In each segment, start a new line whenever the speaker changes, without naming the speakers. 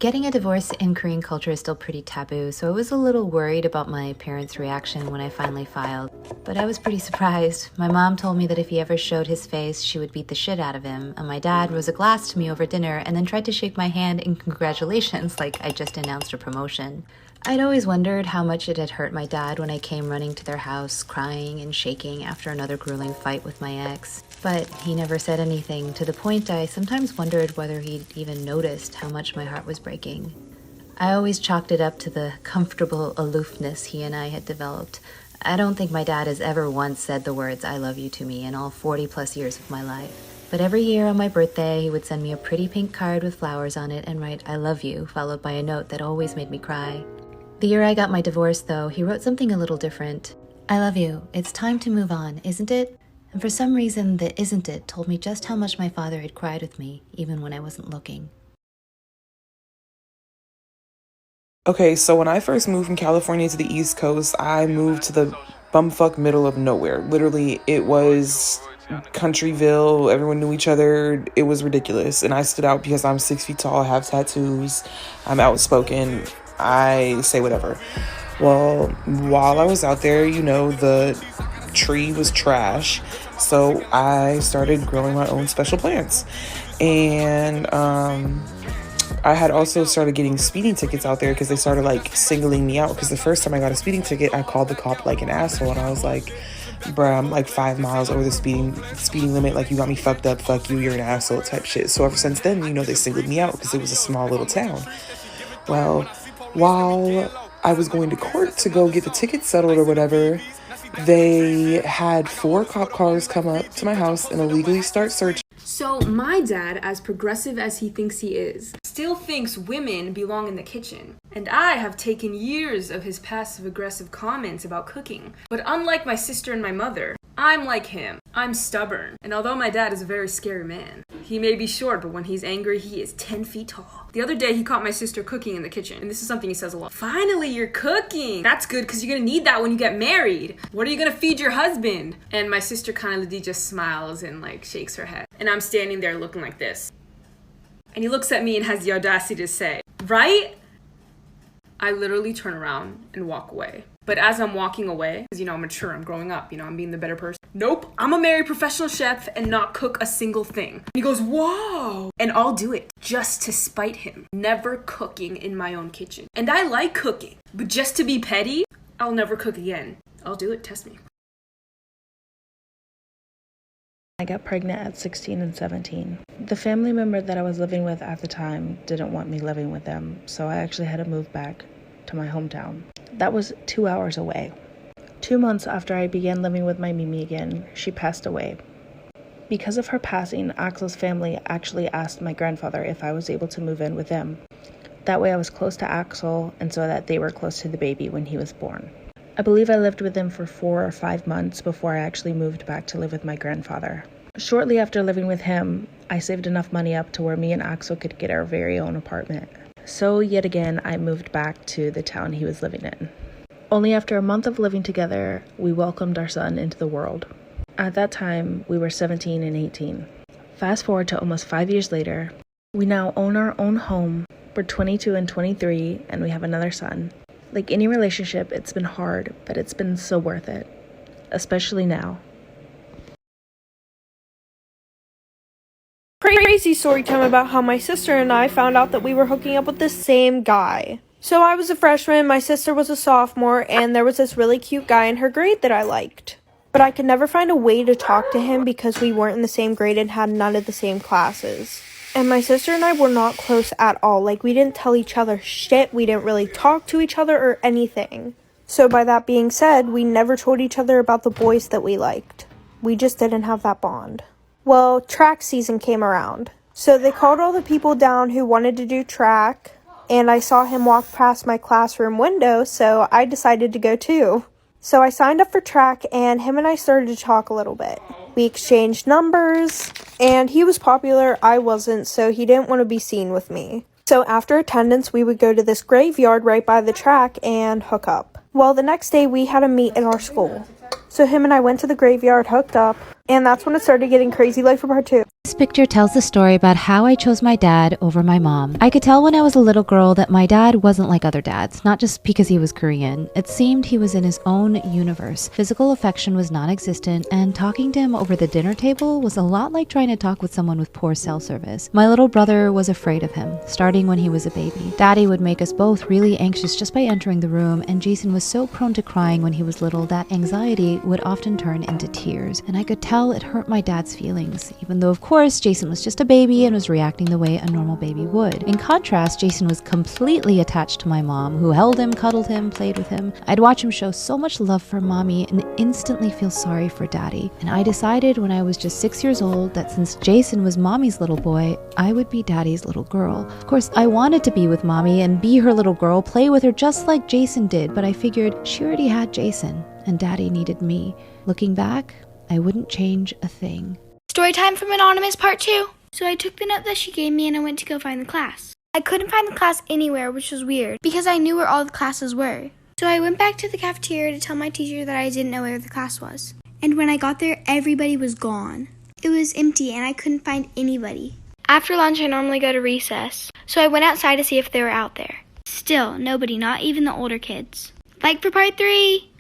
Getting a divorce in Korean culture is still pretty taboo, so I was a little worried about my parents' reaction when I finally filed. But I was pretty surprised. My mom told me that if he ever showed his face, she would beat the shit out of him, and my dad rose a glass to me over dinner and then tried to shake my hand in congratulations like I just announced a promotion. I'd always wondered how much it had hurt my dad when I came running to their house, crying and shaking after another grueling fight with my ex. But he never said anything, to the point I sometimes wondered whether he'd even noticed how much my heart was breaking. I always chalked it up to the comfortable aloofness he and I had developed. I don't think my dad has ever once said the words "I love you" to me in all 40 plus years of my life. But every year on my birthday, he would send me a pretty pink card with flowers on it and write "I love you," followed by a note that always made me cry. The year I got my divorce, though, he wrote something a little different. "I love you. It's time to move on, isn't it?" And for some reason, the "isn't it" told me just how much my father had cried with me, even when I wasn't looking.
Okay, so when I first moved from California to the East Coast, I moved to the bumfuck middle of nowhere. Literally, it was Countryville. Everyone knew each other. It was ridiculous. And I stood out because I'm 6 feet tall, I have tattoos, I'm outspoken, I say whatever. Well, while I was out there, the tree was trash. So I started growing my own special plants. And I had also started getting speeding tickets out there because they started singling me out. Because the first time I got a speeding ticket, I called the cop like an asshole, and I was like, bruh, I'm 5 miles over the speeding limit. You got me fucked up. Fuck you. You're an asshole type shit. So ever since then, they singled me out because it was a small little town. Well, while I was going to court to go get the ticket settled or whatever, they had 4 cop cars come up to my house and illegally start searching.
So my dad, as progressive as he thinks he is, still thinks women belong in the kitchen. And I have taken years of his passive-aggressive comments about cooking. But unlike my sister and my mother, I'm like him. I'm stubborn. And although my dad is a very scary man, he may be short, but when he's angry, he is 10 feet tall. The other day, he caught my sister cooking in the kitchen. And this is something he says a lot. "Finally, you're cooking. That's good, because you're going to need that when you get married. What are you going to feed your husband?" And my sister kindly just smiles and shakes her head. And I'm standing there looking like this. And he looks at me and has the audacity to say, "Right?" I literally turn around and walk away. But as I'm walking away, because, I'm mature, I'm growing up, I'm being the better person. "Nope, I'm a married professional chef and not cook a single thing." And he goes, "Whoa." And I'll do it just to spite him. Never cooking in my own kitchen. And I like cooking, but just to be petty, I'll never cook again. I'll do it, test me.
I got pregnant at 16 and 17. The family member that I was living with at the time didn't want me living with them, so I actually had to move back to my hometown. That was 2 hours away. 2 months after I began living with my Mimi again, she passed away. Because of her passing, Axel's family actually asked my grandfather if I was able to move in with them. That way I was close to Axel, and so that they were close to the baby when he was born. I believe I lived with them for 4 or 5 months before I actually moved back to live with my grandfather. Shortly after living with him, I saved enough money up to where me and Axel could get our very own apartment. So yet again, I moved back to the town he was living in. Only after a month of living together, we welcomed our son into the world. At that time, we were 17 and 18. Fast forward to almost 5 years later, we now own our own home. We're 22 and 23, and we have another son. Like any relationship, it's been hard, but it's been so worth it, especially now.
Crazy story time about how my sister and I found out that we were hooking up with the same guy. So I was a freshman, my sister was a sophomore, and there was this really cute guy in her grade that I liked. But I could never find a way to talk to him because we weren't in the same grade and had none of the same classes. And my sister and I were not close at all. We didn't tell each other shit, we didn't really talk to each other or anything. So by that being said, we never told each other about the boys that we liked. We just didn't have that bond. Well, track season came around. So they called all the people down who wanted to do track, and I saw him walk past my classroom window, so I decided to go too. So I signed up for track, and him and I started to talk a little bit. We exchanged numbers, and he was popular, I wasn't, so he didn't want to be seen with me. So after attendance, we would go to this graveyard right by the track and hook up. Well, the next day we had a meet in our school. So him and I went to the graveyard, hooked up, and that's when it started getting crazy like for part 2.
picture tells the story about how I chose my dad over my mom. I could tell when I was a little girl that my dad wasn't like other dads, not just because he was Korean. It seemed he was in his own universe. Physical affection was non-existent, and talking to him over the dinner table was a lot like trying to talk with someone with poor cell service. My little brother was afraid of him, starting when he was a baby. Daddy would make us both really anxious just by entering the room, and Jason was so prone to crying when he was little that anxiety would often turn into tears, and I could tell it hurt my dad's feelings, even though of course Jason was just a baby and was reacting the way a normal baby would. In contrast, Jason was completely attached to my mom, who held him, cuddled him, played with him. I'd watch him show so much love for mommy and instantly feel sorry for daddy. And I decided when I was just 6 years old that since Jason was mommy's little boy, I would be daddy's little girl. Of course, I wanted to be with mommy and be her little girl, play with her just like Jason did, but I figured she already had Jason and daddy needed me. Looking back, I wouldn't change a thing.
Storytime from Anonymous Part 2. So I took the note that she gave me and I went to go find the class. I couldn't find the class anywhere, which was weird, because I knew where all the classes were. So I went back to the cafeteria to tell my teacher that I didn't know where the class was. And when I got there, everybody was gone. It was empty and I couldn't find anybody. After lunch, I normally go to recess, so I went outside to see if they were out there. Still, nobody, not even the older kids. Like for Part 3.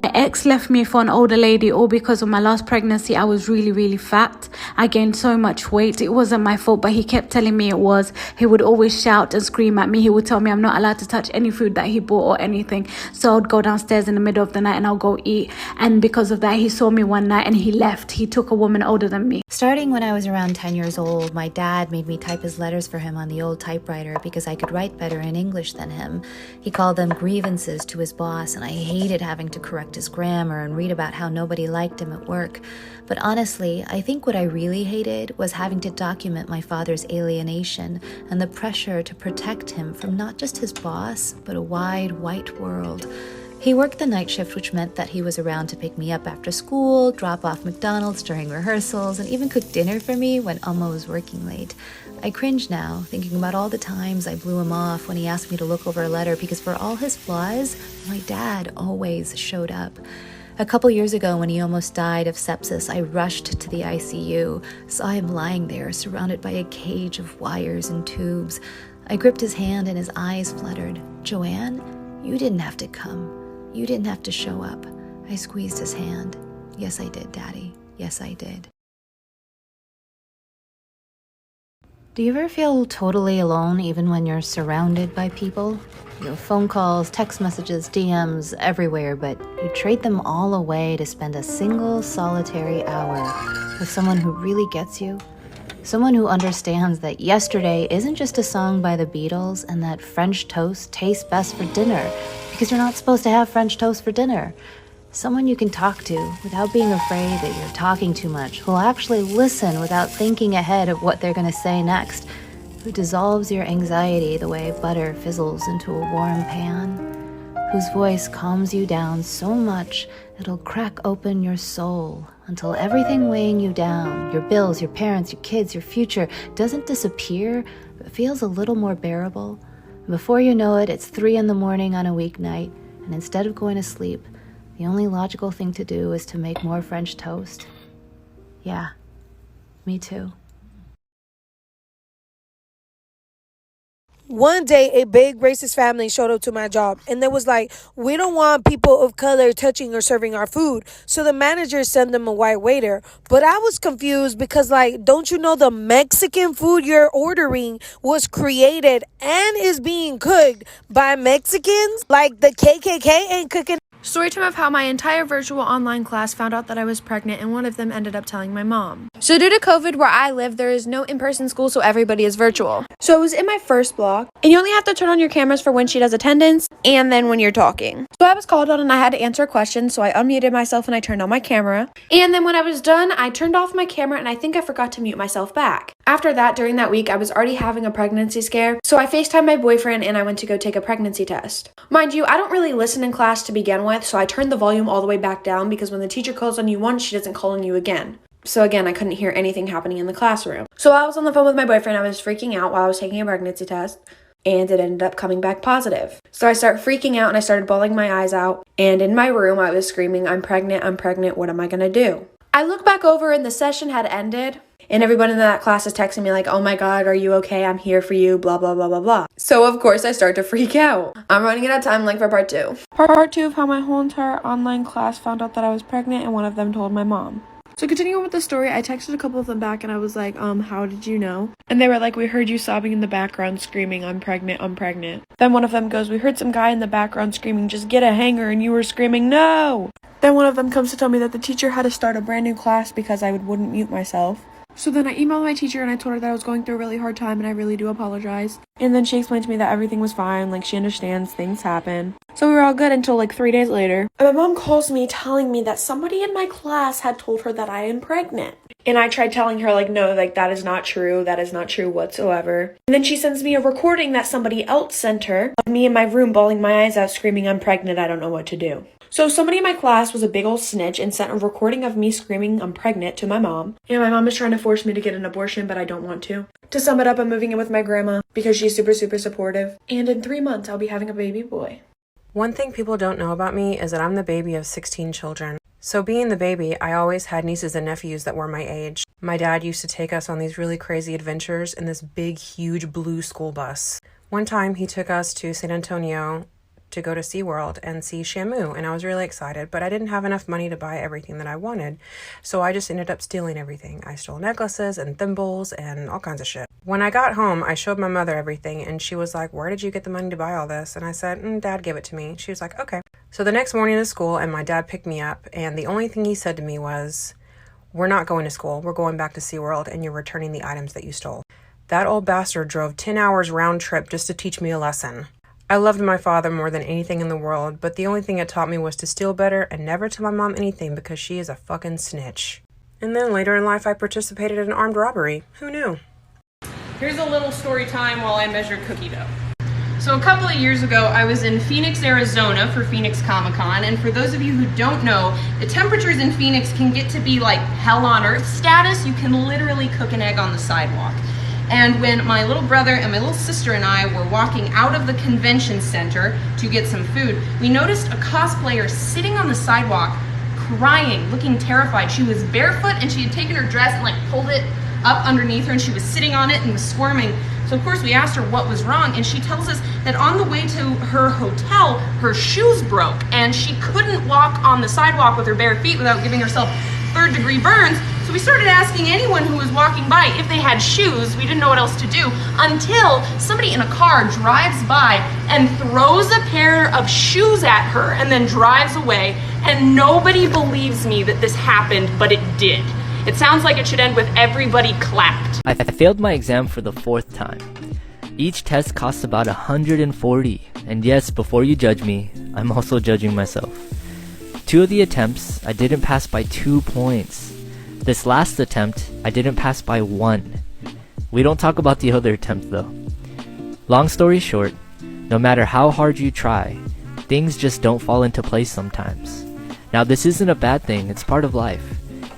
My ex left me for an older lady all because of my last pregnancy. I was really fat. I gained so much weight. It wasn't my fault, but he kept telling me it was. He would always shout and scream at me. He would tell me I'm not allowed to touch any food that he bought or anything. So I'd go downstairs in the middle of the night and I'll go eat. And because of that, he saw me one night and he left. He took a woman older than me.
Starting when I was around 10 years old, my dad made me type his letters for him on the old typewriter because I could write better in English than him. He called them grievances to his boss, and I hated having to correct his grammar and read about how nobody liked him at work. But honestly, I think what I really hated was having to document my father's alienation and the pressure to protect him from not just his boss, but a wide, white world. He worked the night shift, which meant that he was around to pick me up after school, drop off McDonald's during rehearsals, and even cook dinner for me when Elmo was working late. I cringe now, thinking about all the times I blew him off when he asked me to look over a letter, because for all his flaws, my dad always showed up. A couple years ago, when he almost died of sepsis, I rushed to the ICU, saw him lying there, surrounded by a cage of wires and tubes. I gripped his hand and his eyes fluttered. "Joanne, you didn't have to come. You didn't have to show up." I squeezed his hand. "Yes, I did, Daddy. Yes, I did." Do you ever feel totally alone even when you're surrounded by people? You have phone calls, text messages, DMs everywhere, but you trade them all away to spend a single solitary hour with someone who really gets you? Someone who understands that yesterday isn't just a song by the Beatles and that French toast tastes best for dinner because you're not supposed to have French toast for dinner. Someone you can talk to without being afraid that you're talking too much, who'll actually listen without thinking ahead of what they're going to say next, who dissolves your anxiety the way butter fizzles into a warm pan, whose voice calms you down so much it'll crack open your soul until everything weighing you down, your bills, your parents, your kids, your future, doesn't disappear, but feels a little more bearable. And before you know it, it's 3 a.m. on a weeknight, and instead of going to sleep, the only logical thing to do is to make more French toast. Yeah, me too.
One day, a big racist family showed up to my job, and they was like, "We don't want people of color touching or serving our food." So the manager sent them a white waiter. But I was confused because, like, don't you know the Mexican food you're ordering was created and is being cooked by Mexicans? Like, the KKK ain't cooking.
Storytime of how my entire virtual online class found out that I was pregnant, and one of them ended up telling my mom. So due to COVID, where I live, there is no in-person school, so everybody is virtual. So I was in my first block, and you only have to turn on your cameras for when she does attendance, and then when you're talking. So I was called on, and I had to answer a question, so I unmuted myself, and I turned on my camera. And then when I was done, I turned off my camera, and I think I forgot to mute myself back. After that, during that week, I was already having a pregnancy scare, so I FaceTimed my boyfriend, and I went to go take a pregnancy test. Mind you, I don't really listen in class to begin with, so I turned the volume all the way back down because when the teacher calls on you once, she doesn't call on you again. So again, I couldn't hear anything happening in the classroom. So I was on the phone with my boyfriend. I was freaking out while I was taking a pregnancy test, and it ended up coming back positive. So I started freaking out and I started bawling my eyes out. And in my room, I was screaming, I'm pregnant, what am I gonna do?" I look back over and the session had ended.
And everyone in that class is texting me like, oh my God, are you okay? I'm here for you, blah, blah, blah, blah, blah. So of course I start to freak out. I'm running out of time like for part 2.
Part 2 of how my whole entire online class found out that I was pregnant and one of them told my mom. So continuing with the story, I texted a couple of them back and I was like, how did you know? And they were like, we heard you sobbing in the background screaming, I'm pregnant, I'm pregnant. Then one of them goes, we heard some guy in the background screaming, just get a hanger, and you were screaming, no! Then one of them comes to tell me that the teacher had to start a brand new class because I wouldn't mute myself. So then I emailed my teacher and I told her that I was going through a really hard time and I really do apologize. And then she explained to me that everything was fine, like she understands things happen. So we were all good until like 3 days later. And my mom calls me telling me that somebody in my class had told her that I am pregnant. And I tried telling her like, no, like that is not true. That is not true whatsoever. And then she sends me a recording that somebody else sent her of me in my room bawling my eyes out screaming, I'm pregnant, I don't know what to do. So somebody in my class was a big old snitch and sent a recording of me screaming I'm pregnant to my mom. And my mom is trying to force me to get an abortion, but I don't want to. To sum it up, I'm moving in with my grandma because she's super, super supportive. And in 3 months, I'll be having a baby boy.
One thing people don't know about me is that I'm the baby of 16 children. So being the baby, I always had nieces and nephews that were my age. My dad used to take us on these really crazy adventures in this big, huge blue school bus. One time he took us to San Antonio to go to SeaWorld and see Shamu, and I was really excited, but I didn't have enough money to buy everything that I wanted, so I just ended up stealing everything. I stole necklaces and thimbles and all kinds of shit. When I got home, I showed my mother everything, and she was like, where did you get the money to buy all this? And I said, Dad gave it to me. She was like, okay. So the next morning at school, and my dad picked me up, and the only thing he said to me was, we're not going to school, we're going back to SeaWorld, and you're returning the items that you stole. That old bastard drove 10 hours round trip just to teach me a lesson. I loved my father more than anything in the world, but the only thing it taught me was to steal better and never tell my mom anything because she is a fucking snitch. And then later in life, I participated in armed robbery. Who knew?
Here's a little story time while I measure cookie dough. So a couple of years ago, I was in Phoenix, Arizona for Phoenix Comic-Con, and for those of you who don't know, the temperatures in Phoenix can get to be like hell on earth status. You can literally cook an egg on the sidewalk. And when my little brother and my little sister and I were walking out of the convention center to get some food, we noticed a cosplayer sitting on the sidewalk, crying, looking terrified. She was barefoot and she had taken her dress and like pulled it up underneath her and she was sitting on it and was squirming. So of course we asked her what was wrong, and she tells us that on the way to her hotel, her shoes broke and she couldn't walk on the sidewalk with her bare feet without giving herself third-degree burns. So we started asking anyone who was walking by if they had shoes. We didn't know what else to do until somebody in a car drives by and throws a pair of shoes at her and then drives away. And nobody believes me that this happened, but it did. It sounds like it should end with everybody clapped.
I failed my exam for the 4th time. Each test costs about $140. And yes, before you judge me, I'm also judging myself. 2 of the attempts, I didn't pass by 2 points. This last attempt, I didn't pass by 1. We don't talk about the other attempt though. Long story short, no matter how hard you try, things just don't fall into place sometimes. Now this isn't a bad thing, it's part of life.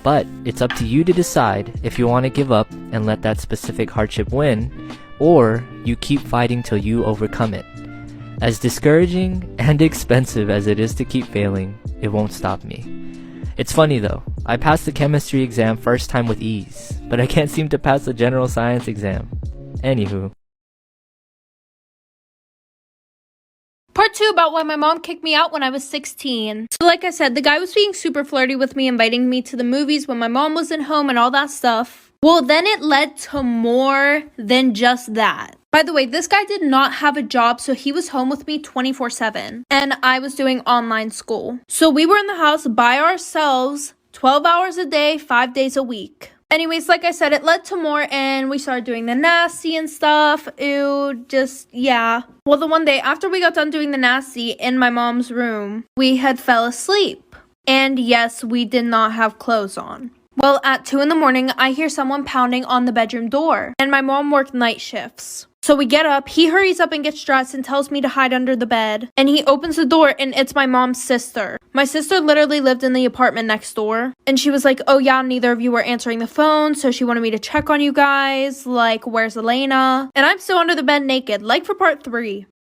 But it's up to you to decide if you want to give up and let that specific hardship win, or you keep fighting till you overcome it. As discouraging and expensive as it is to keep failing, it won't stop me. It's funny though, I passed the chemistry exam first time with ease, but I can't seem to pass the general science exam. Anywho.
Part 2 about why my mom kicked me out when I was 16. So like I said, the guy was being super flirty with me, inviting me to the movies when my mom wasn't home and all that stuff. Well, then it led to more than just that. By the way, this guy did not have a job, so he was home with me 24/7. And I was doing online school. So we were in the house by ourselves, 12 hours a day, 5 days a week. Anyways, like I said, it led to more, and we started doing the nasty and stuff. Ew, just, yeah. Well, the one day after we got done doing the nasty in my mom's room, we had fell asleep. And yes, we did not have clothes on. Well, at 2 in the morning, I hear someone pounding on the bedroom door, and my mom worked night shifts. So we get up, he hurries up and gets dressed and tells me to hide under the bed. And he opens the door and it's my mom's sister. My sister literally lived in the apartment next door. And she was like, oh yeah, neither of you were answering the phone, so she wanted me to check on you guys. Like, where's Elena? And I'm still under the bed naked, like for part 3.